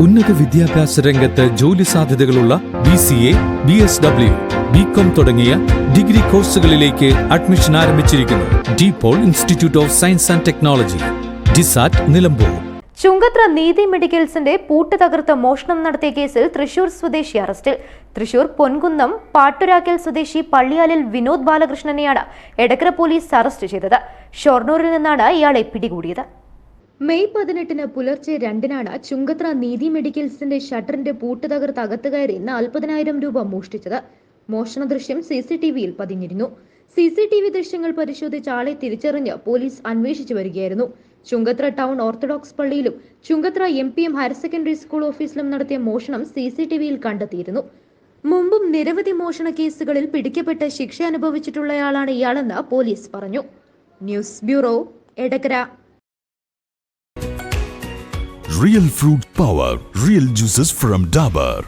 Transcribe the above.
ഉന്നത വിദ്യാഭ്യാസ രംഗത്ത് ജോലി സാധ്യതകളുള്ള BCA, BSW, BCom തുടങ്ങിയ ഡിഗ്രി കോഴ്സുകളിലേക്ക് അഡ്മിഷൻ ആരംഭിച്ചിരിക്കുന്നു. DPOL institute of science and technology, DISAT, Nilambur. Chungathara നീതി മെഡിക്കൽസിന്റെ പൂട്ട് തകർത്ത് മോഷണം നടത്തിയ കേസിൽ തൃശൂർ സ്വദേശി അറസ്റ്റിൽ. തൃശൂർ പൊൻകുന്നം പാട്ടുരാക്കൽ സ്വദേശി പള്ളിയാലിൽ വിനോദ് ബാലകൃഷ്ണനെയാണ് എടക്കര പോലീസ് അറസ്റ്റ് ചെയ്തത്. ഷൊർണൂരിൽ നിന്നാണ് ഇയാളെ പിടികൂടിയത്. മെയ് 18 പുലർച്ചെ 2-നാണ് ചുങ്കത്ര നീതി മെഡിക്കൽസിന്റെ ഷട്ടറിന്റെ പൂട്ട് തകർത്ത് അകത്ത് കയറി 40,000 രൂപ മോഷ്ടിച്ചത്. മോഷണ ദൃശ്യം CCTVയിൽ പതിഞ്ഞിരുന്നു. CCTV ദൃശ്യങ്ങൾ പരിശോധിച്ച ആളെ തിരിച്ചറിഞ്ഞ് പോലീസ് അന്വേഷിച്ചു വരികയായിരുന്നു. ചുങ്കത്ര ടൗൺ ഓർത്തഡോക്സ് പള്ളിയിലും Chungathara MPM higher secondary school ഓഫീസിലും നടത്തിയ മോഷണം CCTVയിൽ കണ്ടെത്തിയിരുന്നു. മുമ്പും നിരവധി മോഷണ കേസുകളിൽ പിടിക്കപ്പെട്ട് ശിക്ഷ അനുഭവിച്ചിട്ടുള്ളയാളാണ് ഇയാളെന്ന് പോലീസ് പറഞ്ഞു. News bureau, Edakkara. Real fruit power, real juices from Dabur.